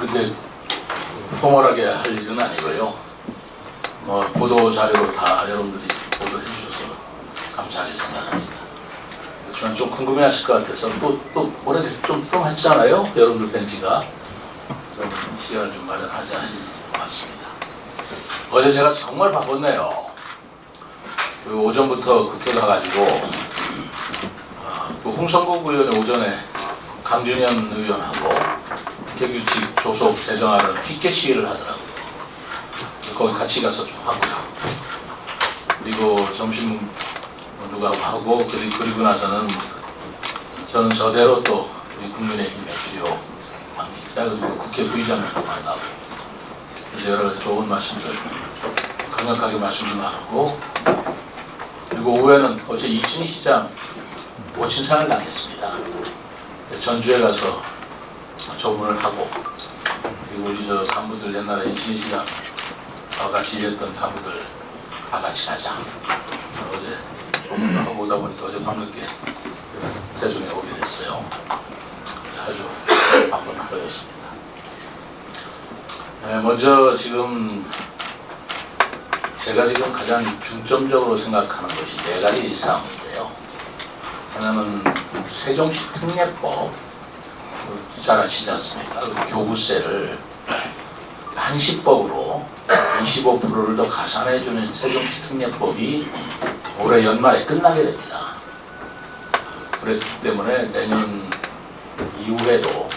그렇게 포멀하게 할 일은 아니고요. 뭐 보도 자료 다 여러분들이 보도해 주셔서 감사하게 생각합니다. 그렇지만 좀 궁금해하실 것 같아서 또 올해 좀 했잖아요. 여러분들 뵌지가 좀 시간을 좀 마련하자 했을 것 같습니다. 어제 제가 정말 바빴네요. 그리고 오전부터 국회 가가지고 그 홍성국 의원이 오전에 강준현 의원하고 국회규칙 조속 제정하는 피켓 시위를 하더라고요. 거기 같이 가서 좀 하고요. 그리고 점심 누가 하고 그리고 나서는 저는 저대로 또 우리 국민의힘의 주요 당직자 그리고 국회 부의장들도 만나고 여러 가지 좋은 말씀들 강력하게 말씀을 나누고 그리고 오후에는 어제 이춘희 시장 모친상을 당했습니다. 전주에 가서 조문을 하고 그리고 우리 저 간부들 옛날에 이춘희 시장 같이 일했던 간부들 다 같이 가자. 어제 조문을 하고 오다 보니까 어제 밤늦게 세종에 오게 됐어요. 아주 바쁜 하루였습니다. 먼저 지금 제가 지금 가장 중점적으로 생각하는 것이 네 가지 사항인데요. 하나는 세종시 특례법 잘 아시지 않습니까? 교부세를 한시법으로 25%를 더 가산해주는 세종시 특례법이 올해 연말에 끝나게 됩니다. 그렇기 때문에 내년 이후에도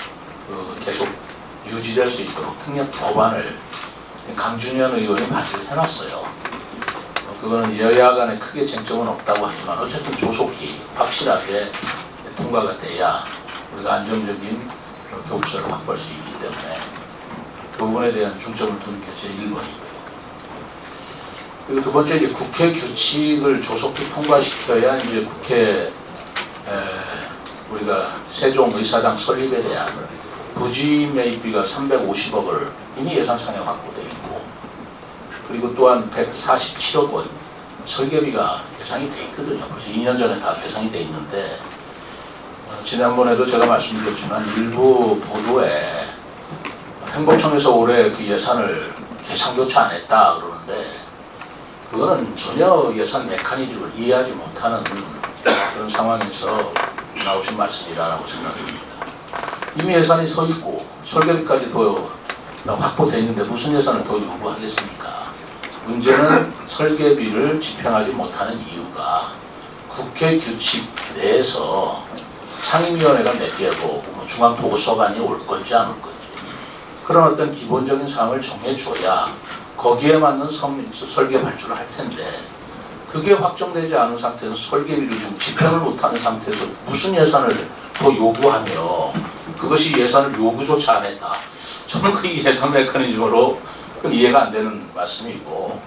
계속 유지될 수 있도록 특례 법안을 강준현 의원이 발의를 해놨어요. 그거는 여야 간에 크게 쟁점은 없다고 하지만 어쨌든 조속히 확실하게 통과가 돼야 우리가 안정적인 교부세를 확보할 수 있기 때문에 그 부분에 대한 중점을 두는 게 제 1번이고요. 그리고 두 번째, 이제 국회 규칙을 조속히 통과시켜야 이제 국회 우리가 세종의사당 설립에 대한 부지 매입비가 350억을 이미 예산상에 확보되어 있고 그리고 또한 147억 원 설계비가 계산이 돼 있거든요. 벌써 2년 전에 다 계산이 돼 있는데 지난번에도 제가 말씀드렸지만 일부 보도에 행복청에서 올해 그 예산을 계산 교체 안 했다 그러는데 그거는 전혀 예산 메커니즘을 이해하지 못하는 그런 상황에서 나오신 말씀이라고 생각합니다. 이미 예산이 서 있고 설계비까지 더 확보되어 있는데 무슨 예산을 더 요구하겠습니까? 문제는 설계비를 집행하지 못하는 이유가 국회 규칙 내에서 상임위원회가 몇 개고 중앙보고서관이 올 건지 안 올 건지 그런 어떤 기본적인 사항을 정해줘야 거기에 맞는 설계 발주를 할 텐데 그게 확정되지 않은 상태에서 설계비를 좀 집행을 못하는 상태에서 무슨 예산을 더 요구하며 그것이 예산을 요구조차 안 했다. 저는 그 예산 메커니즘으로 이해가 안 되는 말씀이고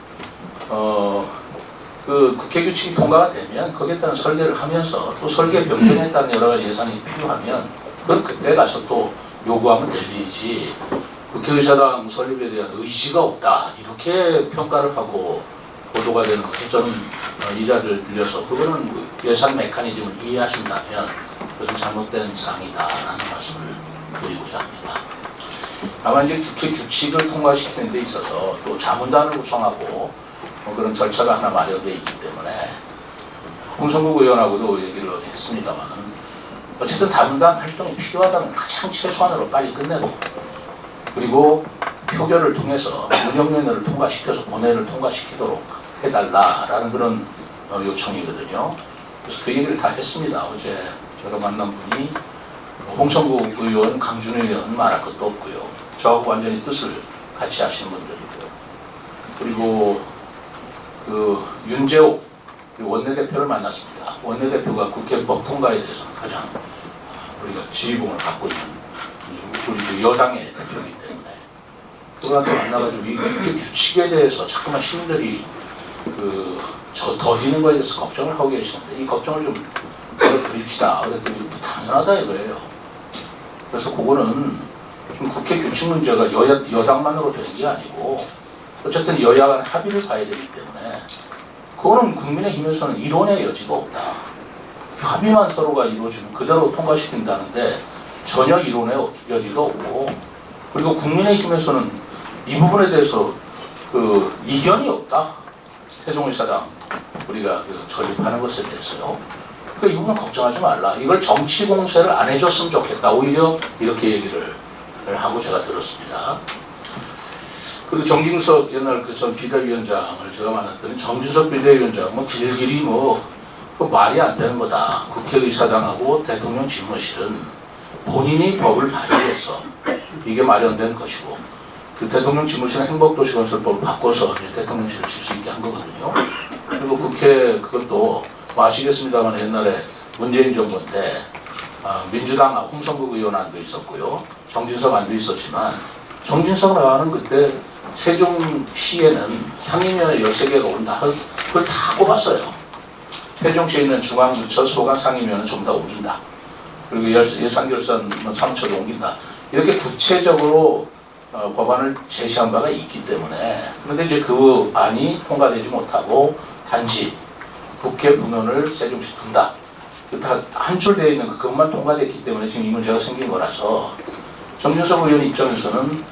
그 국회 규칙이 통과가 되면 거기에 따른 설계를 하면서 또 설계 변경에 따른 여러 가지 예산이 필요하면 그건 그때 가서 또 요구하면 될 일이지 국회의사당 설립에 대한 의지가 없다 이렇게 평가를 하고 보도가 되는 것은 저는 이 자리를 빌려서 그거는 예산 메커니즘을 이해하신다면 그것은 잘못된 사항이다라는 말씀을 드리고자 합니다. 다만 이제 국회 규칙을 통과시키는 데 있어서 또 자문단을 구성하고 그런 절차가 하나 마련되어 있기 때문에 홍성국 의원하고도 얘기를 어제 했습니다만 어쨌든 자문단 활동이 필요하다는 가장 최소한으로 빨리 끝내고 그리고 표결을 통해서 운영위원회를 통과시켜서 본회의를 통과시키도록 해달라라는 그런 요청이거든요. 그래서 그 얘기를 다 했습니다. 어제 제가 만난 분이 홍성국 의원, 강준현 의원은 말할 것도 없고요. 저하고 완전히 뜻을 같이 하시는 분들이고요. 그리고 그 윤재옥 원내대표를 만났습니다. 원내대표가 국회법 통과에 대해서 가장 우리가 지휘봉을 갖고 있는 우리 여당의 대표이기 때문에 그분한테 만나가지고 이 국회 규칙에 대해서 자꾸만 시민들이 저 더디는 거에 대해서 걱정을 하고 계시는데 이 걱정을 좀 드립시다. 그랬더니 당연하다 이거예요. 그래서 그거는 지금 국회 규칙 문제가 여당만으로 되는 게 아니고 어쨌든 여야 간 합의를 봐야 되기 때문에 그거는 국민의힘에서는 이론의 여지가 없다. 합의만 서로가 이루어지면 그대로 통과시킨다는데 전혀 이론의 여지가 없고 그리고 국민의힘에서는 이 부분에 대해서 그 이견이 없다. 세종의사당 우리가 그 전립하는 것에 대해서요. 그러니까 이 부분 걱정하지 말라. 이걸 정치 공세를 안 해줬으면 좋겠다. 오히려 이렇게 얘기를 하고 제가 들었습니다. 그리고 정진석 옛날 그 전 비대위원장을 제가 만났더니 정진석 비대위원장 뭐 길길이 그 말이 안 되는 거다. 국회의사당하고 대통령 집무실은 본인이 법을 발의해서 이게 마련된 것이고 그 대통령 집무실은 행복도시건설법을 바꿔서 이제 대통령실을 질 수 있게 한 거거든요. 그리고 국회 그것도 뭐 아시겠습니다만 옛날에 문재인 정부 때 민주당 홍성국 의원 안도 있었고요. 정진석 안도 있었지만 정진석 나와는 그때 세종시에는 상임위원회 13개가 온다. 그걸 다 꼽았어요. 세종시에 있는 중앙부처 소관 상임위원회는 전부 다 옮긴다. 그리고 예산결산 3처도 옮긴다. 이렇게 구체적으로 법안을 제시한 바가 있기 때문에 그런데 이제 그 안이 통과되지 못하고 단지 국회 분원을 세종시 둔다. 다 한출되어 있는 그것만 통과됐기 때문에 지금 이 문제가 생긴 거라서 정진석 의원 입장에서는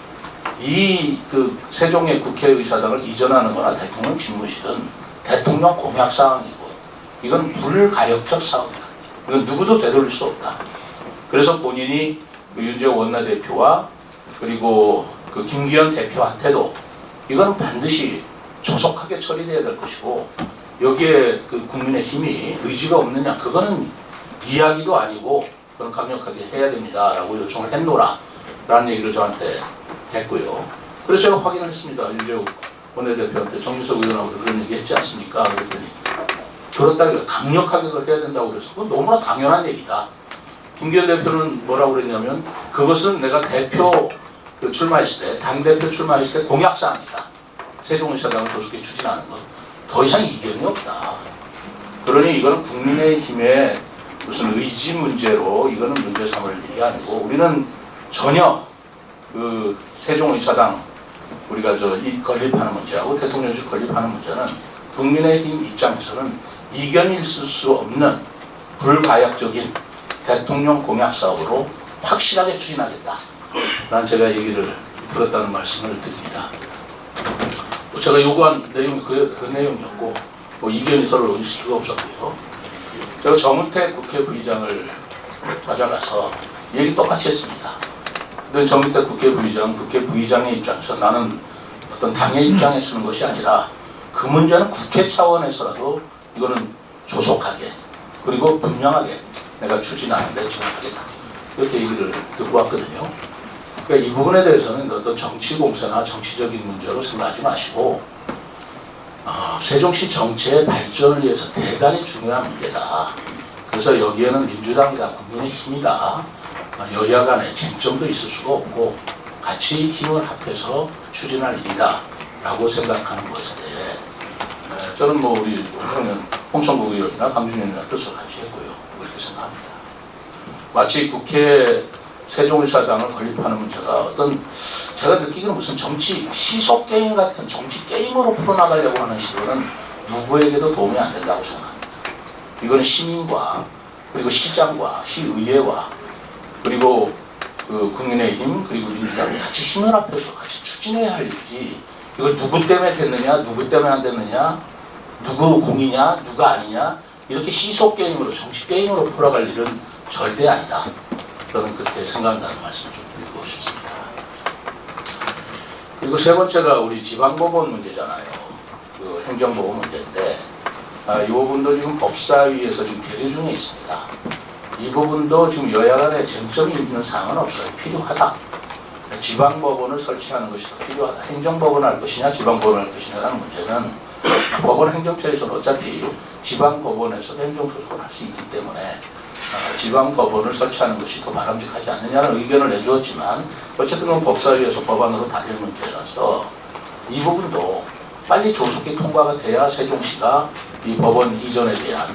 이 그 세종의 국회의사당을 이전하는 거나 대통령 집무실은 대통령 공약 사항이고 이건 불가역적 사항이다. 이건 누구도 되돌릴 수 없다. 그래서 본인이 그 윤재호 원내대표와 그리고 그 김기현 대표한테도 이건 반드시 조속하게 처리돼야 될 것이고 여기에 그 국민의힘이 의지가 없느냐 그거는 이야기도 아니고 그건 강력하게 해야 됩니다라고 요청을 했노라 라는 얘기를 저한테 했고요. 그래서 제가 확인을 했습니다. 윤재호 원내대표한테 정진석 의원하고도 그런 얘기 했지 않습니까? 그랬더니 들었다가 강력하게 그걸 해야 된다고 그래서 그건 너무나 당연한 얘기다. 김기현 대표는 뭐라고 그랬냐면 그것은 내가 대표 출마했을 때 당대표 출마했을 때 공약사항이다. 세종의사당을 조속히 추진하는 것. 더 이상 이견이 없다. 그러니 이거는 국민의힘의 무슨 의지 문제로 이거는 문제 삼을 일이 아니고 우리는 전혀 그 세종의사당 우리가 이 건립하는 문제하고 대통령실 건립하는 문제는 국민의힘 입장에서는 이견이 있을 수 없는 불가역적인 대통령 공약 사업으로 확실하게 추진하겠다. 난 제가 얘기를 들었다는 말씀을 드립니다. 제가 요구한 내용이 그 내용이었고 뭐 이견이 서로 있을 수가 없었고요. 제가 정은택 국회 부의장을 찾아가서 얘기 똑같이 했습니다. 근데 정은택 국회 부의장의 입장에서 나는 어떤 당의 입장에 쓰는 것이 아니라 그 문제는 국회 차원에서라도 이거는 조속하게 그리고 분명하게 내가 추진하는데 지원하겠다. 이렇게 얘기를 듣고 왔거든요. 그러니까 이 부분에 대해서는 어떤 정치 공세나 정치적인 문제로 생각하지 마시고 세종시 정치의 발전을 위해서 대단히 중요한 문제다. 그래서 여기에는 민주당이다, 국민의힘이다, 여야 간에 쟁점도 있을 수가 없고 같이 힘을 합해서 추진할 일이다 라고 생각하는 것인데 저는 뭐 우리 홍성국 의원이나 강준현 의원이나 뜻을 같이 했고요. 그렇게 생각합니다. 마치 국회 세종의사당을 건립하는 문제가 어떤 제가 느끼기는 무슨 정치 시속 게임 같은 정치 게임으로 풀어나가려고 하는 시도는 누구에게도 도움이 안 된다고 생각합니다. 이거는 시민과 그리고 시장과 시의회와 그리고 그 국민의힘 그리고 민주당이 같이 힘을 합해서 같이 추진해야 할 일이지 이걸 누구 때문에 됐느냐 누구 때문에 안 됐느냐 누구 공이냐 누가 아니냐 이렇게 시속 게임으로 정치 게임으로 풀어갈 일은 절대 아니다. 저는 그렇게 생각한다는 말씀을 좀 드리고 싶습니다. 그리고 세 번째가 우리 지방법원 문제잖아요. 그 행정법원 문제인데 이 부분도 지금 법사위에서 지금 계류 중에 있습니다. 이 부분도 지금 여야 간에 쟁점이 있는 사항은 없어요. 필요하다. 지방법원을 설치하는 것이 더 필요하다. 행정법원을 할 것이냐 지방법원을 할 것이냐라는 문제는 법원 행정처에서는 어차피 지방법원에서도 행정소송을 할 수 있기 때문에 지방법원을 설치하는 것이 더 바람직하지 않느냐는 의견을 내주었지만 어쨌든 그건 법사위에서 법안으로 다룰 문제라서 이 부분도 빨리 조속히 통과가 돼야 세종시가 이 법원 이전에 대한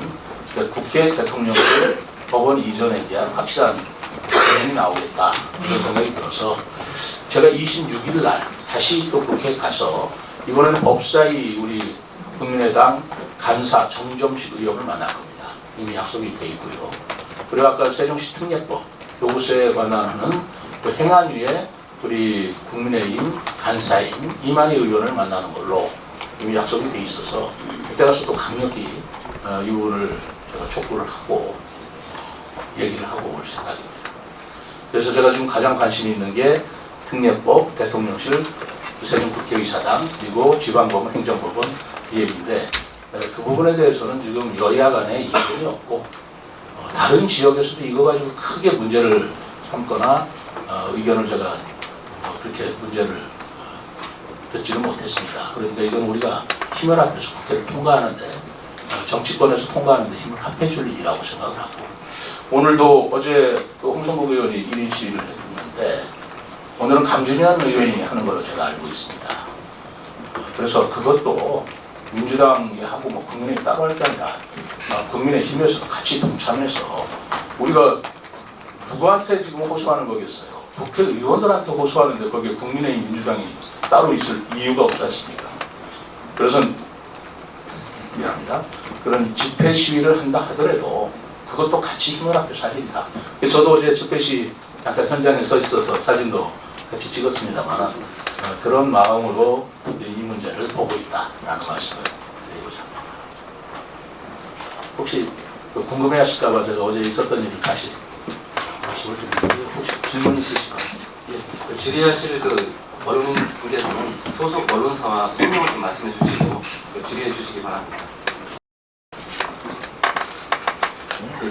그러니까 국회 대통령실 법원 이전에 대한 확실한 대응이 나오겠다 이런 생각이 들어서 제가 26일 날 다시 또 국회에 가서 이번에는 법사위 우리 국민의당 간사 정정식 의원을 만날 겁니다. 이미 약속이 돼 있고요. 그리고 아까 세종시 특례법 요구세에 관한 그 행안위의 우리 국민의힘 간사인 이만희 의원을 만나는 걸로 이미 약속이 돼 있어서 그때 가서 또 강력히 이 부분을 제가 촉구를 하고 얘기를 하고 올 생각입니다. 그래서 제가 지금 가장 관심이 있는 게 특례법, 대통령실, 세종국회의사당, 그리고 지방법원, 행정법원 이 얘기인데 그 부분에 대해서는 지금 여야 간에 이견이 없고 다른 지역에서도 이거 가지고 크게 문제를 삼거나 의견을 제가 그렇게 문제를 듣지는 못했습니다. 그러니까 이건 우리가 힘을 합해서 국회를 통과하는데 정치권에서 통과하는데 힘을 합해 줄 일이라고 생각을 하고 오늘도 어제 그 홍성국 의원이 1인 시위를 했는데 오늘은 강준현 의원이 하는 걸로 제가 알고 있습니다. 그래서 그것도 민주당이 하고 뭐 국민의힘이 따로 할 게 아니라 국민의힘에서도 같이 동참해서 우리가 누구한테 지금 호소하는 거겠어요? 국회의원들한테 호소하는데 거기에 국민의힘 민주당이 따로 있을 이유가 없지 않습니까? 그래서 미안합니다. 그런 집회 시위를 한다 하더라도 그것도 같이 힘을 합해서 할 일이다. 저도 어제 집회 시위 잠깐 현장에 서 있어서 사진도 같이 찍었습니다만 그런 마음으로 이 문제를 보고 있다라는 말씀을 드리고자 합니다. 혹시 궁금해하실까봐 제가 어제 있었던 일을 다시 말씀을 드리는데 혹시 질문 있으실까요? 예. 질의하실 그 언론 분께서는 소속 언론사와 성명을 좀 말씀해 주시고 질의해 주시기 바랍니다.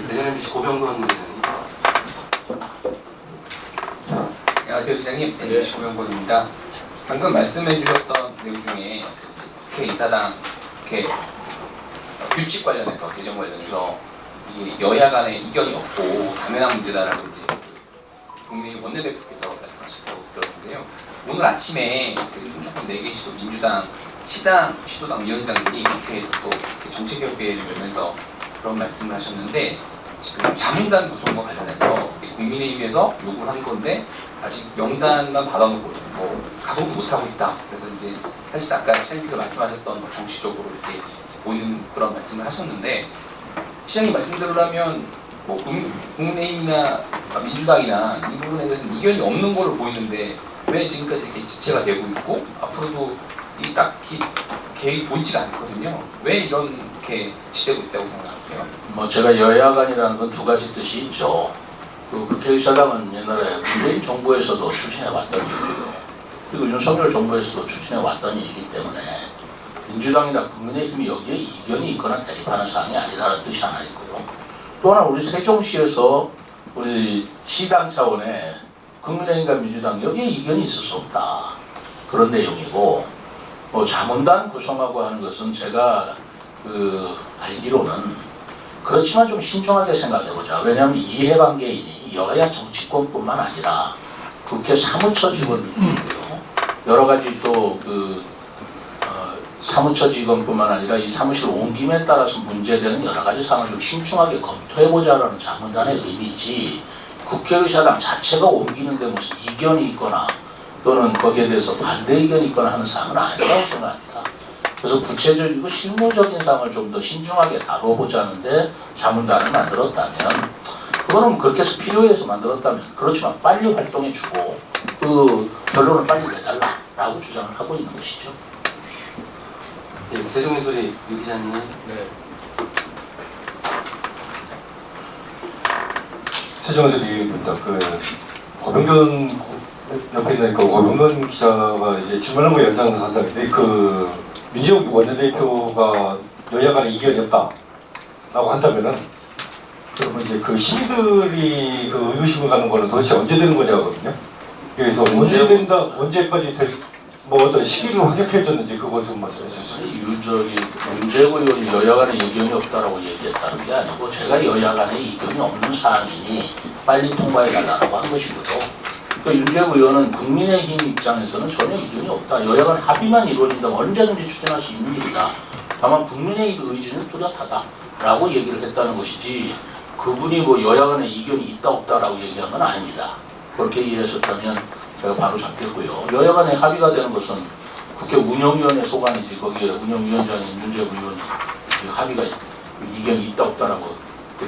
대전 MBC 고병건 기자님. 안녕하세요, 시장님. MBC 고병건입니다. 방금 말씀해 주셨던 내용 중에 국회의사당 규칙 관련해서 개정 관련해서 이게 여야 간에 이견이 없고 당연한 문제다라고 이제 국민의힘 원내대표께서 말씀하셨다고 들었는데요. 오늘 아침에 충청권 4개 시도 민주당 시도당 위원장들이 국회에서 또 정책협의회를 열면서 그런 말씀을 하셨는데 지금 자문단 구성과 관련해서 국민의힘에서 요구를 한 건데 아직 명단만 받아놓고 뭐 가동도 못하고 있다. 그래서 이제 사실 아까 시장님께서 말씀하셨던 정치적으로 이렇게 보이는 그런 말씀을 하셨는데 시장님 말씀대로라면 뭐 국민의힘이나 민주당이나 이 부분에 대해서는 이견이 없는 걸로 보이는데 왜 지금까지 이렇게 지체가 되고 있고 앞으로도 이 딱히 계획이 보이지가 않거든요. 왜 이렇게 지체되고 있다고 생각하세요? 뭐 제가 여야 간이라는 건 두 가지 뜻이 있죠. 그 국회의사당은 옛날에 문재인 정부에서도 추진해 왔던 일이고요. 그리고 윤석열 정부에서도 추진해 왔던 일이기 때문에 민주당이나 국민의힘이 여기에 이견이 있거나 대립하는 사항이 아니다라는 뜻이 하나 있고요. 또 하나 우리 세종시에서 우리 시당 차원에 국민의힘과 민주당 여기에 이견이 있을 수 없다. 그런 내용이고 자문단 구성하고 하는 것은 제가 알기로는 그렇지만 좀 신중하게 생각해보자. 왜냐하면 이해관계인이 여야 정치권뿐만 아니라 국회 사무처 직원이고요. 여러 가지 또 사무처 직원뿐만 아니라 이 사무실 옮김에 따라서 문제되는 여러 가지 사항을 좀 신중하게 검토해보자라는 자문단의 의미지 국회의사당 자체가 옮기는데 무슨 이견이 있거나 또는 거기에 대해서 반대 의견이 있거나 하는 사항은 아니라고 생각합니다. 그래서 구체적이고 실무적인 사항을 좀 더 신중하게 다뤄보자는데 자문단을 만들었다면 그거는 그렇게 해서 필요해서 만들었다면 그렇지만 빨리 활동해주고 그 결론을 빨리 내달라라고 주장을 하고 있는 것이죠. 네, 세종의 소리 유 기자님. 네. 세종의 소리입니다. 고병건 옆에 있는 고병건 기자가 이제 질문한 거 연장선상인데 윤재욱 원내대표가 여야 간에 이견이 없다라고 한다면은 그러면 이제 시민들이 의구심을 갖는 거는 도대체 언제 되는 거냐거든요. 그래서 언제까지 뭐 어떤 시기를 확약해줬는지 그거 좀 말씀해 주시죠. 윤재욱 의원이 여야 간에 이견이 없다라고 얘기했다는 게 아니고 제가 여야 간에 이견이 없는 사항이니 빨리 통과해달라고 한 것이고요. 윤재욱 의원은 국민의힘 입장에서는 전혀 이견이 없다. 여야 간 합의만 이루어진다면 언제든지 추진할 수 있는 일이다. 다만 국민의힘 의지는 뚜렷하다라고 얘기를 했다는 것이지 그분이 뭐 여야 간에 이견이 있다 없다라고 얘기한 건 아닙니다. 그렇게 이해하셨다면 제가 바로 잡겠고요. 여야 간에 합의가 되는 것은 국회 운영위원회 소관이지 거기에 운영위원장인 윤재욱 의원이 합의가 이견이 있다 없다라고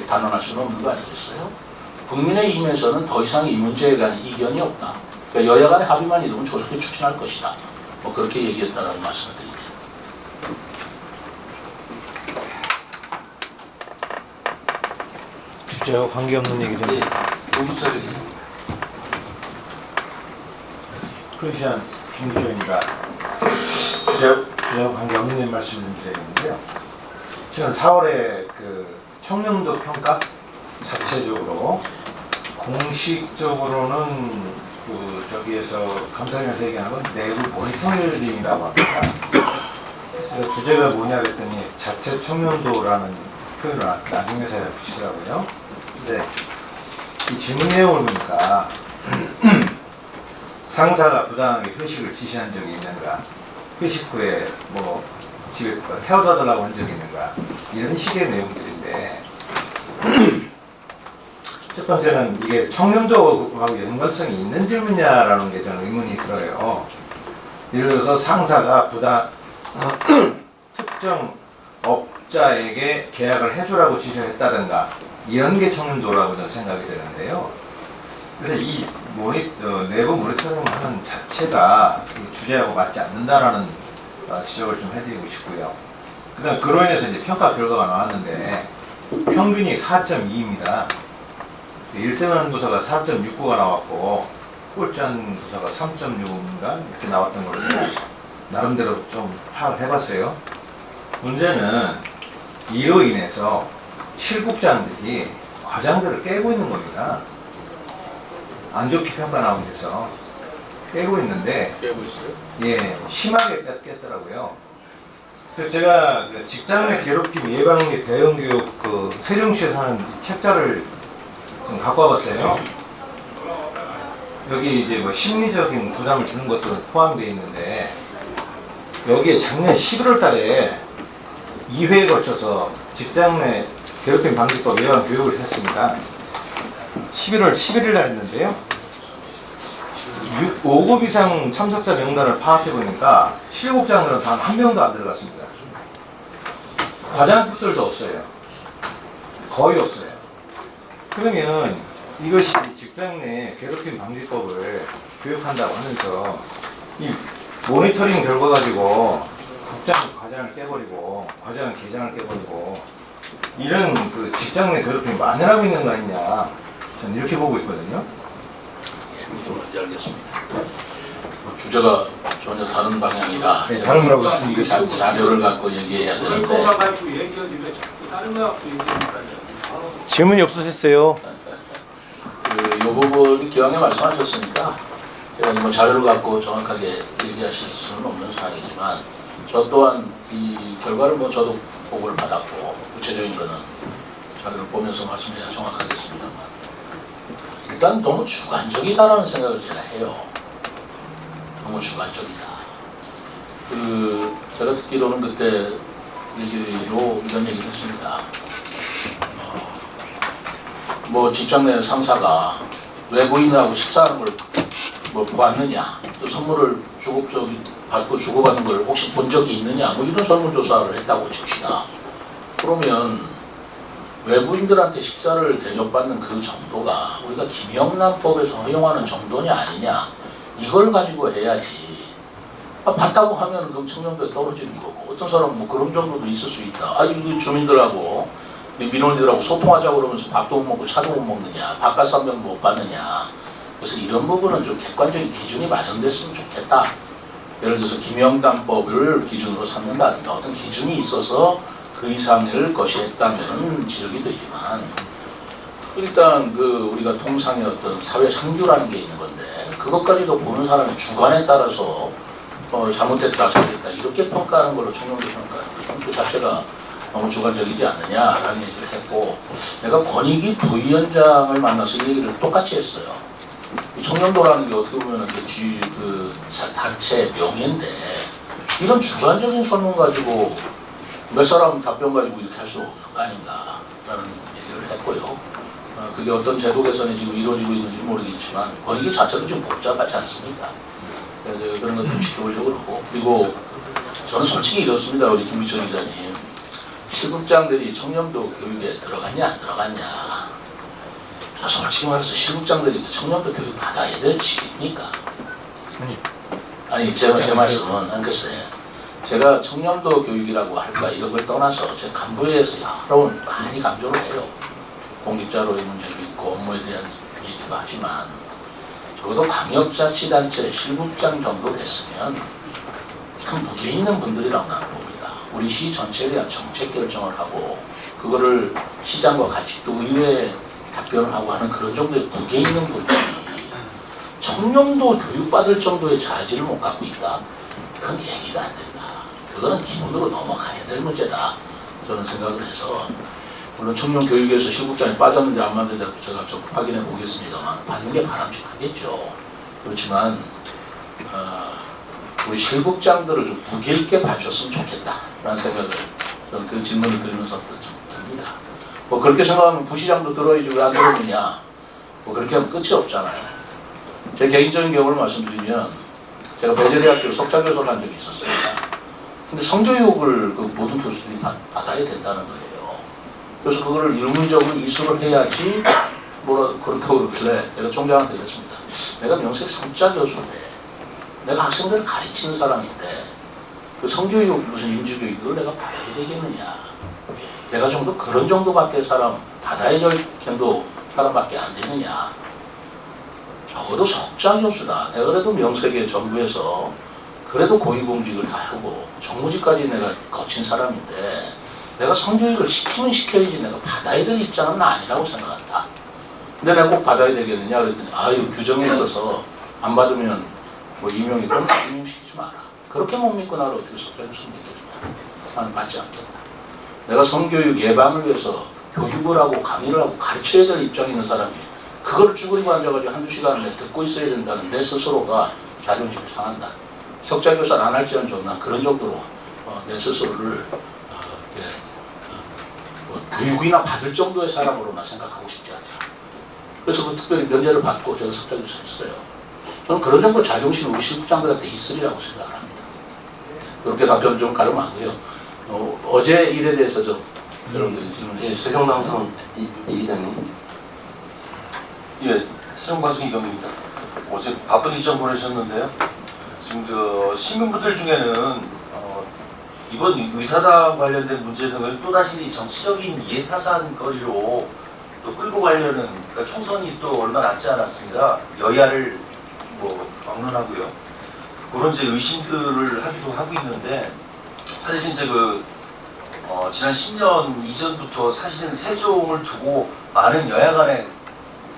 단언할 수는 없는 거 아니겠어요? 국민의힘에서는 더 이상 이 문제에 대한 이견이 없다. 그러니까 여야 간의 합의만 이루면 조속히 추진할 것이다. 뭐 그렇게 얘기했다는 말씀을 드립니다. 주제와 관계없는 얘기 좀. 예, 공수처리 크리스찬 김기조입니다. 주제와 관계없는 말씀 좀 드리는데요. 지난 4월에 그 청렴도 평가 자체적으로 공식적으로는 그 저기에서 감사위원회에서 얘기하는 건 내부 모니터링이라고 합니다. 그래서 주제가 뭐냐 그랬더니 자체 청렴도라는 표현을 나중에서 붙이더라고요. 근데 이 질문 내용을 보니까 상사가 부당하게 회식을 지시한 적이 있는가, 회식 후에 뭐 집에 태워다 달라고 한 적이 있는가, 이런 식의 내용들인데 첫 번째는 이게 청렴도하고 연관성이 있는 질문이냐라는 게 저는 의문이 들어요. 예를 들어서 상사가 특정 업자에게 계약을 해주라고 지시했다든가 이런 게 청렴도라고 저는 생각이 되는데요. 그래서 이 내부 모니터링을 하는 자체가 이 주제하고 맞지 않는다라는 지적을 좀 해드리고 싶고요. 그다음 그로 인해서 이제 평가 결과가 나왔는데 평균이 4.2입니다. 1등하는 부서가 4.69가 나왔고 꼴찌한 부서가 3.6인가 이렇게 나왔던 걸로 나름대로 좀 파악을 해봤어요. 문제는 이로 인해서 실국장들이 과장들을 깨고 있는 겁니다. 안 좋게 평가 나온 데서 깨고 있는데, 깨고 있어요? 예, 심하게 깼더라고요. 그래서 제가 그 직장 내 괴롭힘 예방 및 대응 교육 그 세종시에서 하는 이 책자를 좀 갖고 와봤어요. 여기 이제 뭐 심리적인 부담을 주는 것도 포함되어 있는데, 여기에 작년 11월 달에 2회에 걸쳐서 직장 내 괴롭힘 방지법 예방 교육을 했습니다. 11월 11일 날 했는데요. 5급 이상 참석자 명단을 파악해 보니까 실국장들은 단 한 명도 안 들어갔습니다. 과장급들도 없어요. 거의 없어요. 그러면 이것이 직장 내 괴롭힘 방지법을 교육한다고 하면서 이 모니터링 결과 가지고 국장 과장을 깨버리고 과장은 계장을 깨버리고 이런 그 직장 내 괴롭힘이 만연하고 있는 거 아니냐, 저는 이렇게 보고 있거든요. 예, 무슨 말인지 알겠습니다. 뭐 주제가 전혀 다른 방향이라 네, 다른 거라고 말씀드리겠습니다. 자료를 갖고 얘기해야 되는데 가지고 얘기하지 왜 자꾸 다른 거 갖고 얘기하니까요. 질문이 없으셨어요? 이 부분 기왕에 말씀하셨으니까 제가 뭐 자료를 갖고 정확하게 얘기하실 수는 없는 상황이지만 저 또한 이 결과를 뭐 저도 보고를 받았고 구체적인 거는 자료를 보면서 말씀해야 정확하겠습니다만 일단 너무 주관적이다라는 생각을 제가 해요. 너무 주관적이다. 제가 듣기로는 그때 얘기로 이런 얘기를 했습니다. 뭐 직장 내 상사가 외부인하고 식사하는 걸 뭐 보았느냐, 또 선물을 받고 주고받는 걸 혹시 본 적이 있느냐, 뭐 이런 설문조사를 했다고 칩시다. 그러면 외부인들한테 식사를 대접받는 그 정도가 우리가 김영란법에서 허용하는 정도냐 아니냐, 이걸 가지고 해야지. 봤다고 하면 그럼 청렴도에 떨어지는 거고, 어떤 사람은 뭐 그런 정도도 있을 수 있다. 이거 주민들하고 민원인들하고 소통하자고 그러면서 밥도 못 먹고 차도 못 먹느냐, 바깥 선명 못 받느냐. 그래서 이런 부분은 좀 객관적인 기준이 마련됐으면 좋겠다. 예를 들어서 김영란법을 기준으로 삼는다든가 어떤 기준이 있어서 그 이상을 것이했다면 지적이 되지만, 일단 우리가 통상의 어떤 사회 상규라는 게 있는 건데 그것까지도 보는 사람의 주관에 따라서 잘못됐다 이렇게 평가하는 걸로 청렴도 평가하는 그 자체가 너무 주관적이지 않느냐라는 얘기를 했고, 내가 권익위 부위원장을 만나서 이 얘기를 똑같이 했어요. 청렴도라는 게 어떻게 보면 그 단체 명예인데 이런 주관적인 설문 가지고 몇 사람 답변 가지고 이렇게 할 수 없는 거 아닌가라는 얘기를 했고요. 그게 어떤 제도 개선이 지금 이루어지고 있는지 모르겠지만 권익위 자체도 좀 복잡하지 않습니까? 그래서 그런 것 좀 지켜보려고 하고, 그리고 저는 솔직히 이렇습니다. 우리 김기철 기자님, 실국장들이 청렴도 교육에 들어갔냐 안 들어갔냐, 자, 솔직히 말해서 실국장들이 그 청년도 교육 받아야 될 직입니까? 아니 제 말씀은 안 글쎄 제가 청년도 교육이라고 할까 이런 걸 떠나서 제 간부회에서 여러 번 많이 강조를 해요. 공직자로의 문제도 있고 업무에 대한 얘기도 하지만 적어도 광역자치단체 실국장 정도 됐으면 참 무게 있는 분들이라고 나는 봅니다. 우리 시 전체에 대한 정책 결정을 하고 그거를 시장과 같이 또 의회에 답변을 하고 하는 그런 정도의 무게 있는 분들이 청년도 교육받을 정도의 자질을 못 갖고 있다. 그건 얘기가 안 된다. 그거는 기본으로 넘어가야 될 문제다. 저는 생각을 해서 물론 청년 교육에서 실국장이 빠졌는지 안 빠졌는지 제가 좀 확인해 보겠습니다만 받는 게 바람직하겠죠. 그렇지만 우리 실국장들을 좀 무게 있게 봐줬으면 좋겠다라는 생각을 저는 그 질문을 드리면서 좀 듭니다. 뭐 그렇게 생각하면 부시장도 들어야지 왜 안 들어오느냐. 뭐 그렇게 하면 끝이 없잖아요. 제 개인적인 경우를 말씀드리면 제가 배재대학교 석좌교수를 한 적이 있었습니다. 근데 성교육을 그 모든 교수들이 받아야 된다는 거예요. 그래서 그거를 일문적으로 이수를 해야지 뭐라 그렇다고 그러길래 제가 총장한테 그랬습니다. 내가 명색 성자 교수인데 내가 학생들을 가르치는 사람인데 그 성교육 무슨 인지교육 이걸 내가 받아야 되겠느냐. 내가 정도 그런 정도밖에 사람 받아야 될 정도 사람밖에 안 되느냐. 적어도 석좌 교수다. 내가 그래도 명색의 정부에서 그래도 고위공직을 다 하고 정무직까지 내가 거친 사람인데 내가 성교육을 시키면 시켜야지 내가 받아야 될 입장은 아니라고 생각한다. 근데 내가 꼭 받아야 되겠느냐 그랬더니 아유 규정에 있어서 안 받으면 뭐 임용이 끝나 임용시키지 마라. 그렇게 못 믿고 나를 어떻게 석좌 교수를 믿겠냐. 나는 받지 않겠다. 내가 성교육 예방을 위해서 교육을 하고 강의를 하고 가르쳐야 될 입장에 있는 사람이 그걸 쭈그리고 앉아가지고 한두 시간을 듣고 있어야 된다는 내 스스로가 자존심이 상한다. 석좌 교사를 안 할지언정 난 그런 정도로 내 스스로를 교육이나 받을 정도의 사람으로나 생각하고 싶지 않다. 그래서 그 특별히 면제를 받고 제가 석좌 교사 했어요. 저는 그런 정도 자존심이 우리 실국장들한테 있으리라고 생각을 합니다. 그렇게 답변을 좀 가름하고요. 어제 일에 대해서 좀 여러분들이 질문해 주세요. 세종방송 이 기자님. 예, 세종방송 이경입니다. 어제 바쁜 일정 보내셨는데요. 지금 그 시민분들 중에는 이번 의사당 관련된 문제 등을 또다시 정치적인 이해타산거리로 또 끌고 가려는 그러니까 총선이 또 얼마 남지 않았습니다. 여야를 뭐 막론하고요. 그런 이제 의심들을 하기도 하고 있는데 사실 이제 지난 10년 이전부터 사실은 세종을 두고 많은 여야 간에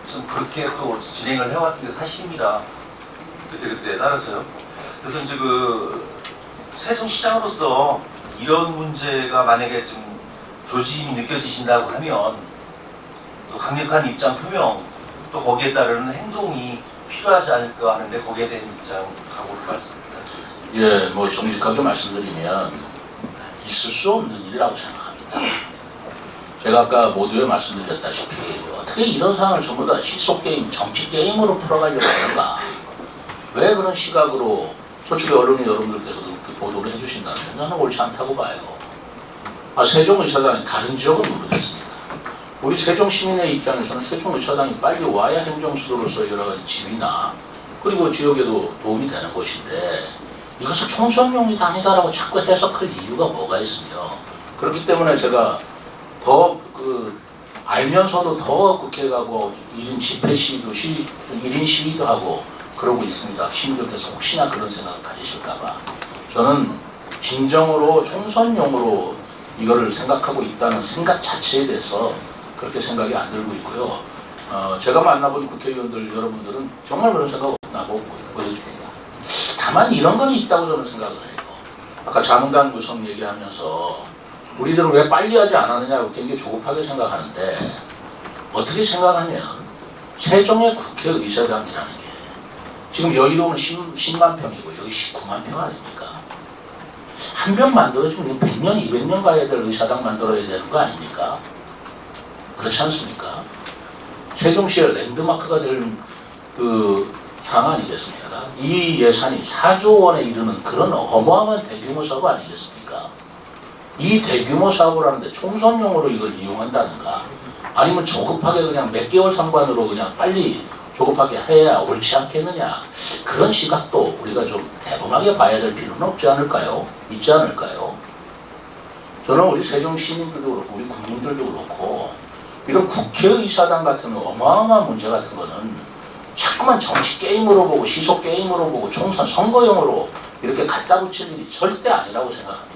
좀 그렇게 또 진행을 해왔던 게 사실입니다. 그때 따라서요. 그래서 이제 세종시장으로서 이런 문제가 만약에 좀 조짐이 느껴지신다고 하면 또 강력한 입장 표명 또 거기에 따르는 행동이 필요하지 않을까 하는데 거기에 대한 입장 각오를 말씀드리겠습니다. 예, 뭐 정직하게 말씀드리면 있을 수 없는 일이라고 생각합니다. 제가 아까 모두에 말씀드렸다시피 어떻게 이런 상황을 전부 다 시속게임, 정치게임으로 풀어가려고 하는가. 왜 그런 시각으로 솔직히 여러분들께서도 그렇게 보도를 해주신다면 저는 옳지 않다고 봐요. 세종의사당이 다른 지역은 모르겠습니다. 우리 세종 시민의 입장에서는 세종의사당이 빨리 와야 행정수도로서 여러 가지 지위나 그리고 지역에도 도움이 되는 것인데 이것을 총선용이 아니다라고 자꾸 해석할 이유가 뭐가 있으며 그렇기 때문에 제가 더 알면서도 더 국회 가고 1인 집회 시위도 1인 시위도 하고 그러고 있습니다. 시민들께서 혹시나 그런 생각을 가지실까봐 저는 진정으로 총선용으로 이거를 생각하고 있다는 생각 자체에 대해서 그렇게 생각이 안 들고 있고요. 제가 만나본 국회의원들 여러분들은 정말 그런 생각 없다고 보여줍니다. 다만 이런 건 있다고 저는 생각을 해요. 아까 장단 구성 얘기하면서 우리들은 왜 빨리 하지 않았느냐고 굉장히 조급하게 생각하는데 어떻게 생각하면 세종의 국회의사당이라는 게 지금 여의도는 10만 평이고 여기 19만 평 아닙니까? 한 병 만들어주면 100년, 200년 가야 될 의사당 만들어야 되는 거 아닙니까? 그렇지 않습니까? 세종시의 랜드마크가 될 상황 아니겠습니까? 이 예산이 4조 원에 이르는 그런 어마어마한 대규모 사업 아니겠습니까? 이 대규모 사업을 하는데 총선용으로 이걸 이용한다든가 아니면 조급하게 그냥 몇 개월 상관으로 그냥 빨리 조급하게 해야 옳지 않겠느냐. 그런 시각도 우리가 좀 대범하게 봐야 될 필요는 없지 않을까요? 있지 않을까요? 저는 우리 세종 시민들도 그렇고 우리 국민들도 그렇고 이런 국회의사당 같은 어마어마한 문제 같은 거는 자꾸만 정치 게임으로 보고 시속 게임으로 보고 총선 선거용으로 이렇게 갖다 붙일 일이 절대 아니라고 생각합니다.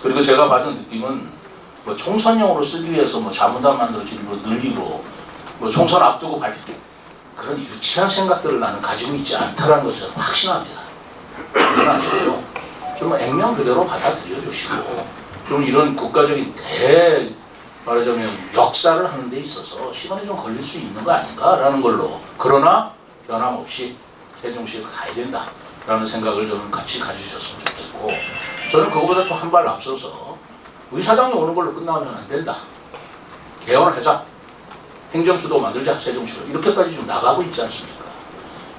그리고 제가 받은 느낌은 뭐 총선용으로 쓰기 위해서 뭐 자문단 만들어지고 뭐 늘리고 뭐 총선 앞두고 발표 그런 유치한 생각들을 나는 가지고 있지 않다라는 것을 확신합니다. 그건 아니고요. 좀 액면 그대로 받아들여 주시고 좀 이런 국가적인 말하자면 역사를 하는 데 있어서 시간이 좀 걸릴 수 있는 거 아닌가라는 걸로 그러나 변함없이 세종시에 가야 된다라는 생각을 저는 같이 가지셨으면 좋겠고 저는 그거보다 또 한 발 앞서서 의사당이 오는 걸로 끝나면 안 된다. 개헌을 하자. 행정수도 만들자. 세종시로. 이렇게까지 좀 나가고 있지 않습니까?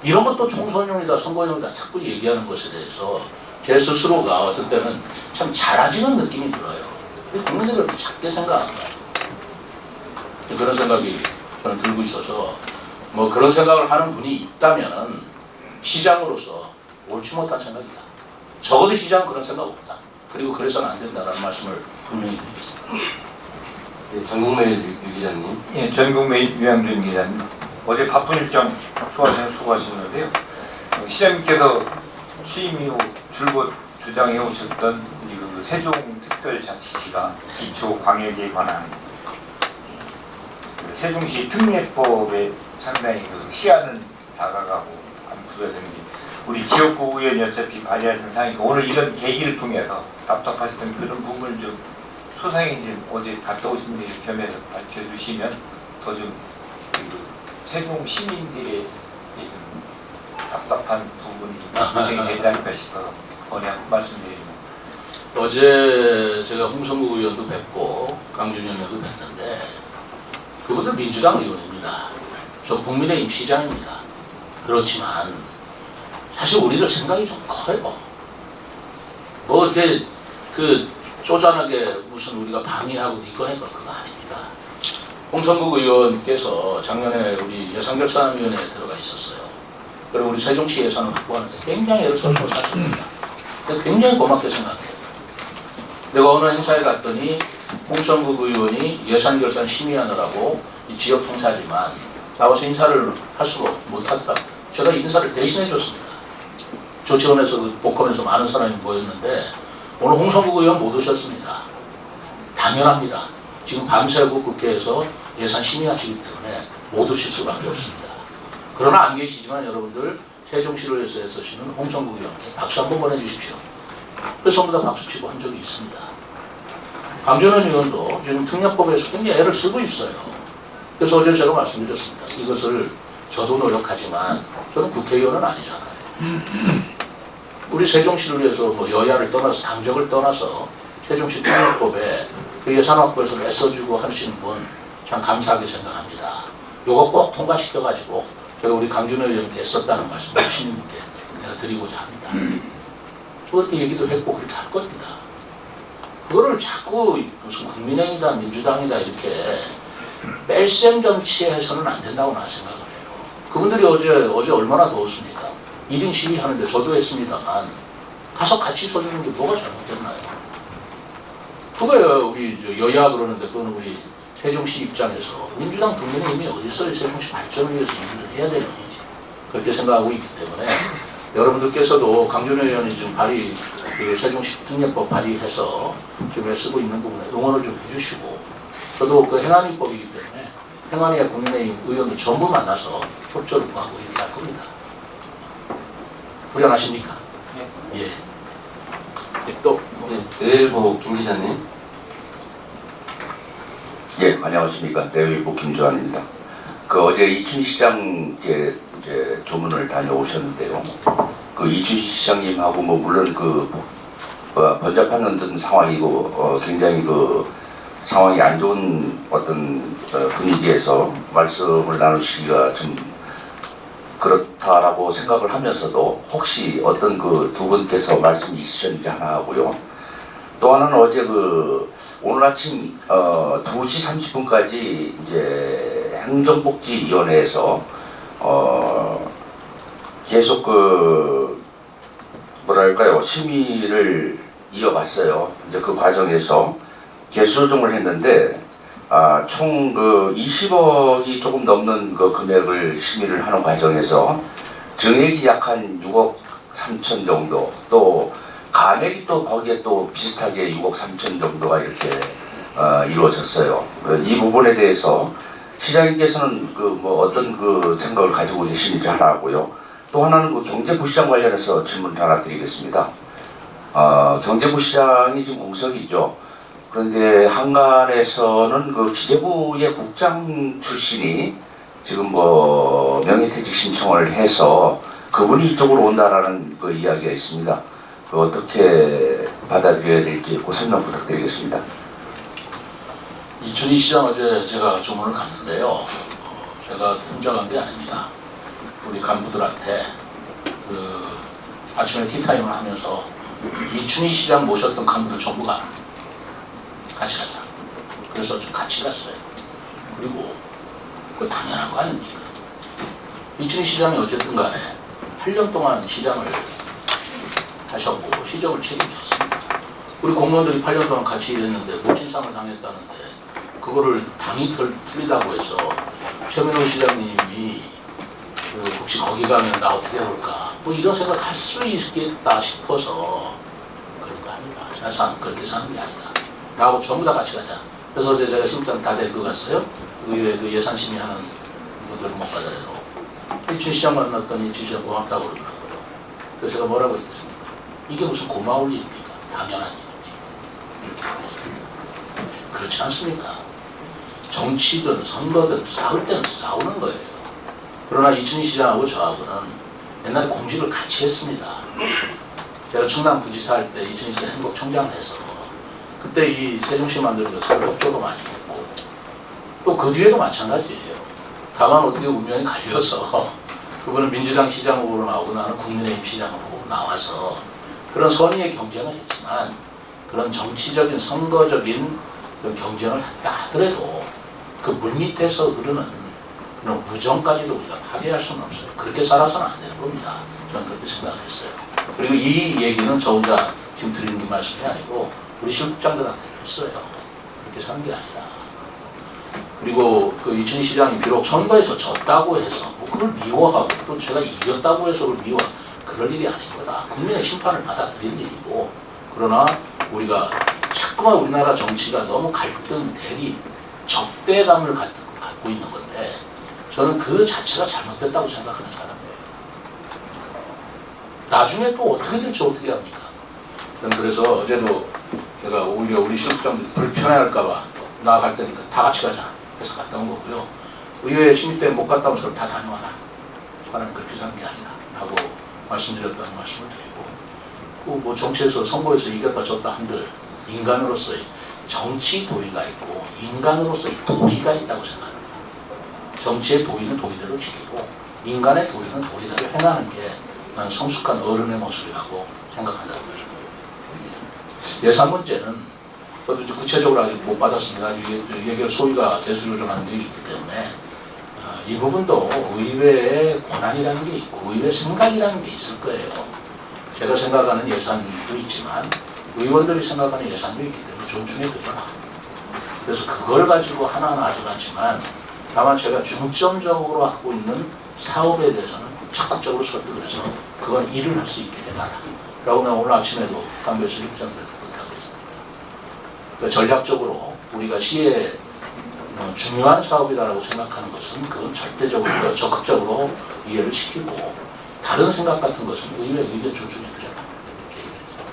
이런 것도 총선용이다 선거용이다 자꾸 얘기하는 것에 대해서 제 스스로가 어떤 때는 참 잘하지는 느낌이 들어요. 근데 국민들이 그렇게 작게 생각한다. 그런 생각이 저는 들고 있어서 뭐 그런 생각을 하는 분이 있다면 시장으로서 옳지 못한 생각이다. 적어도 시장은 그런 생각 없다. 그리고 그래서는 안 된다라는 말씀을 분명히 드리겠습니다. 네, 전국매일 유 기자님. 예, 전국매일 유양준 기자님. 어제 바쁜 일정 수고하셨는데요. 시장님께서 취임 이후 줄곧 주장해 오셨던 그 세종특별자치시가 기초광역에 관한 그 세종시 특례법에 상당히 그 시한은 다가가고 그래서 우리 지역구 의원이 어차피 발의하신 사항이니까 오늘 이런 계기를 통해서 답답하시던 그런 부분을 좀 소상히 이제 어제 갔다 오신 분이 겸해서 밝혀주시면 더 좀 세종 시민들의 좀 답답한 부분이 굉장히 되지 않을까 싶어서 번역 말씀드립니다. 어제 제가 홍성국 의원도 뵙고 강준현 의원도 뵀는데 그분들 민주당 의원입니다. 저 국민의힘 시장입니다. 그렇지만 사실 우리들 생각이 좀 커요. 뭐 이렇게 그 쪼잔하게 무슨 우리가 방해하고 이거니까 그거 아닙니다. 홍성국 의원께서 작년에 우리 예산결산위원회에 들어가 있었어요. 그리고 우리 세종시 예산을 확보하는데 굉장히 애를 써서 사실입니다. 굉장히 고맙게 생각해요. 내가 어느 행사에 갔더니 홍성국 의원이 예산결산 심의하느라고 이 지역 행사지만 나와서 인사를 할 수가 못했다. 제가 인사를 대신해 줬습니다. 조치원에서 복권에서 많은 사람이 모였는데 오늘 홍성국 의원 못 오셨습니다. 당연합니다. 지금 밤새고 국회에서 예산 심의하시기 때문에 못 오실 수밖에 없습니다. 그러나 안 계시지만 여러분들 세종시를 위해서 애쓰시는 홍성국 의원께 박수 한번 보내주십시오. 그래서 전부 다 박수치고 한 적이 있습니다. 강준원 의원도 지금 특례법에서 굉장히 애를 쓰고 있어요. 그래서 어제 제가 말씀드렸습니다. 이것을 저도 노력하지만 저는 국회의원은 아니잖아요. 우리 세종시를 위해서 뭐 여야를 떠나서 당적을 떠나서 세종시 특례법에 그 예산 확보에서 애써주고 하시는 분 참 감사하게 생각합니다. 요거 꼭 통과시켜가지고 제가 우리 강준호 의원님께 애썼다는 말씀을 시민분께 내가 드리고자 합니다. 그렇게 얘기도 했고 그렇게 할 겁니다. 그거를 자꾸 무슨 국민의힘이다 민주당이다 이렇게 뺄셈 정치해서는 안 된다고 나는 생각을 해요. 그분들이 어제 얼마나 더웠습니까? 1인 시위하는데 저도 했습니다만 가서 같이 서주는 게 뭐가 잘못됐나요? 그거예요. 우리 여야 그러는데 그거는 우리 세종시 입장에서 민주당 국민의힘이 어디서 세종시 발전을 위해서 일을 해야 되는 건지 그렇게 생각하고 있기 때문에 여러분들께서도 강준호 의원이 지금 그 세종시 특례법 발의해서 지금 쓰고 있는 부분에 응원을 좀 해주시고 저도 그 행안위법이기 때문에 행안위와 국민의힘 의원들 전부 만나서 협조를 구하고 이렇게 할 겁니다. 불안하십니까? 예. 또 네, 내일보 김 기자님. 예, 안녕하십니까. 내외부 김주환입니다. 그 어제 이춘희 시장께 이제 조문을 다녀오셨는데요. 그 이춘희 시장님하고 뭐 물론 그 번잡한 어떤 상황이고 굉장히 그 상황이 안 좋은 어떤 분위기에서 말씀을 나누시기가 좀 그렇다라고 생각을 하면서도 혹시 어떤 그 두 분께서 말씀이 있으셨는지 하나 하고요. 또 하나는 어제 그 오늘 아침 2시 30분까지 이제 행정복지위원회에서 계속 뭐랄까요, 심의를 이어갔어요. 이제 그 과정에서 개수조정을 했는데 총 20억이 조금 넘는 그 금액을 심의를 하는 과정에서 증액이 약 한 6억 3천 정도, 또 감액이 또 거기에 또 비슷하게 6억 3천 정도가 이렇게 이루어졌어요. 이 부분에 대해서 시장님께서는 뭐 어떤 생각을 가지고 계시는지 하나 하고요. 또 하나는 경제부시장 관련해서 질문 하나 드리겠습니다. 경제부시장이 지금 공석이죠. 그런데 한간에서는 기재부의 국장 출신이 지금 뭐 명예퇴직 신청을 해서 그분이 이쪽으로 온다라는 이야기가 있습니다. 어떻게 받아들여야 될지 설명 부탁드리겠습니다. 이춘희 시장 어제 제가 조문을 갔는데요. 제가 혼자 간 게 아닙니다. 우리 간부들한테 아침에 티타임을 하면서 이춘희 시장 모셨던 간부들 전부 같이 가자. 그래서 좀 같이 갔어요. 그리고 그 당연한 거 아닙니까? 이춘희 시장이 어쨌든 간에 8년 동안 시장을 하셨고 시정을 책임졌습니다. 우리 공무원들이 8년 동안 같이 일했는데 무친상을 당했다는데 그거를 당이 틀리다고 해서 최민호 시장님이 혹시 거기 가면 나 어떻게 해볼까 뭐 이런 생각 할 수 있겠다 싶어서 그런 거 아닌가. 세상 그렇게 사는 게 아니다. 나하고 전부 다 같이 가자. 그래서 어제 제가 심장 다 데리고 갔어요. 의회 예산 심의하는 분들 못 가더라도 이춘희 시장 만났더니 이춘희 시장 고맙다고 그러더라고요. 그래서 제가 뭐라고 했겠습니까? 이게 무슨 고마울 일입니까? 당연한 일이지. 이렇게 얘기했습니다. 그렇지 않습니까? 정치든 선거든 싸울 때는 싸우는 거예요. 그러나 이춘희 시장하고 저하고는 옛날에 공직을 같이 했습니다. 제가 충남 부지사 할 때 이춘희 시장 행복청장을 해서 그때 이 세종시 만들고 서울 협조도 많이 했고 또 그 뒤에도 마찬가지예요. 다만 어떻게 운명이 갈려서 그분은 민주당 시장 후보로 나오고 나는 국민의힘 시장 후보로 나와서 그런 선의의 경쟁을 했지만 그런 정치적인 선거적인 경쟁을 했다 하더라도 그 물밑에서 흐르는 그런 우정까지도 우리가 파괴할 수는 없어요. 그렇게 살아서는 안 되는 겁니다. 저는 그렇게 생각했어요. 그리고 이 얘기는 저 혼자 지금 드리는 말씀이 아니고 우리 실국장들한테 했어요. 그렇게 사는 게 아니다. 그리고 이춘희 시장이 비록 선거에서 졌다고 해서 뭐 그걸 미워하고 또 제가 이겼다고 해서 그걸 미워 그럴 일이 아닌 거다. 국민의 심판을 받아들일 일이고 그러나 우리가 자꾸만 우리나라 정치가 너무 갈등, 대립, 적대감을 갖고 있는 건데 저는 그 자체가 잘못됐다고 생각하는 사람이에요. 나중에 또 어떻게 될지 어떻게 합니까? 저는 그래서 어제도 제가 오히려 우리 실장들 불편해할까봐 나갈 때니까 다 같이 가자 해서 갔다 온 거고요. 의회 심의 때 못 갔다 온 사람 다 다녀와라. 사람은 그렇게 사는 게 아니다 하고 말씀드렸다는 말씀을 드리고 뭐 정치에서 선거에서 이겼다 졌다 한들 인간으로서의 정치 도의가 있고 인간으로서의 도리가 있다고 생각합니다. 정치의 도의는 도의대로 지키고 인간의 도의는 도의대로 행하는 게 난 성숙한 어른의 모습이라고 생각한다는 거죠. 예산 문제는 저도 이제 구체적으로 아직 못 받았습니다. 이게 소위가 대수조정하는 게 있기 때문에 이 부분도 의회의 권한이라는 게 있고 의회 생각이라는 게 있을 거예요. 제가 생각하는 예산도 있지만 의원들이 생각하는 예산도 있기 때문에 존중해 드려라. 그래서 그걸 가지고 하나하나 하지 않지만 다만 제가 중점적으로 하고 있는 사업에 대해서는 적극적으로 설득을 해서 그건 일을 할 수 있게 해달라. 라고 내가 오늘 아침에도 강변수 실장들한테 부탁을 했습니다. 그러니까 전략적으로 우리가 시의 중요한 사업이다라고 생각하는 것은 그건 절대적으로 적극적으로 이해를 시키고 다른 생각 같은 것은 의회 의견 존중해 드려라. 이렇게 얘기했습니다.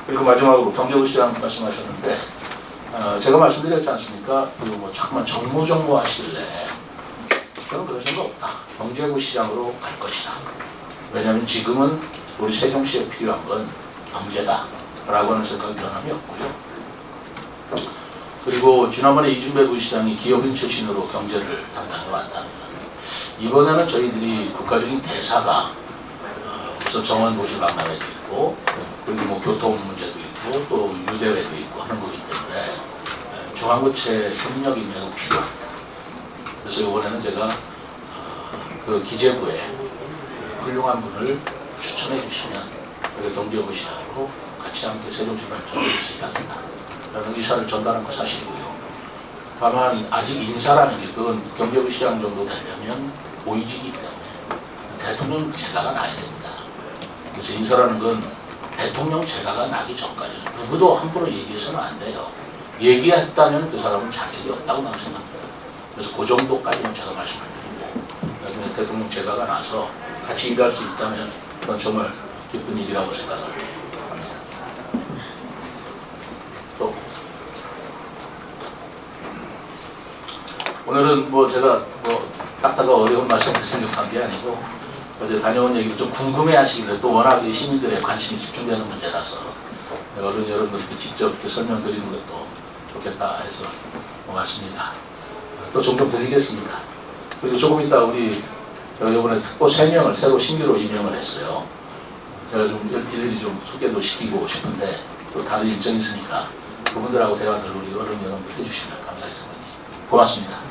그리고 마지막으로 경제부 시장 말씀하셨는데 제가 말씀드렸지 않습니까? 뭐 자꾸만 정무 하실래? 저는 그런 생각 없다. 경제부 시장으로 갈 것이다. 왜냐하면 지금은 우리 세종시에 필요한 건 경제다 라고 하는 생각이 변함이 없고요. 그리고 지난번에 이준배 부시장이 기업인 출신으로 경제를 담당해 왔다면 이번에는 저희들이 국가적인 대사가 우선 정원 도시 박람회도 있고 그리고 뭐 교통 문제도 있고 있고 또 유대회도 있고 하는 거기 때문에 중앙부처의 협력이 매우 필요합니다. 그래서 이번에는 제가 그 기재부에 훌륭한 분을 추천해 주시면 우리 경제부시장으로 같이 함께 세종시발전을 지휘하겠다 라는 의사를 전달한 거 사실이고요. 다만 아직 인사라는 게 그건 경제부시장 정도 되려면 보이지기 때문에 대통령 제가가 나야 됩니다. 그래서 인사라는 건 대통령 제가가 나기 전까지 누구도 함부로 얘기해서는 안 돼요. 얘기했다면 그 사람은 자격이 없다고 나는 생각합니다. 그래서 그 정도까지는 제가 말씀을 드립니다. 나중에 대통령 제가가 나서 같이 일할 수 있다면 그건 정말 기쁜 일이라고 생각을 합니다. 또 오늘은 뭐 제가 뭐 딱다가 어려운 말씀 드리려고 한 게 아니고 어제 다녀온 얘기를 좀 궁금해 하시길래 또 워낙 시민들의 관심이 집중되는 문제라서 여러분들께 직접 이렇게 설명드리는 것도 좋겠다 해서 왔습니다. 또 종종 드리겠습니다. 그리고 조금 이따 우리 제가 이번에 특보 3명을 새로 신규로 임명을 했어요. 제가 좀 일일이 좀 소개도 시키고 싶은데 또 다른 일정이 있으니까 그분들하고 대화를 우리 여러분들 해주시면 감사하겠습니다. 고맙습니다.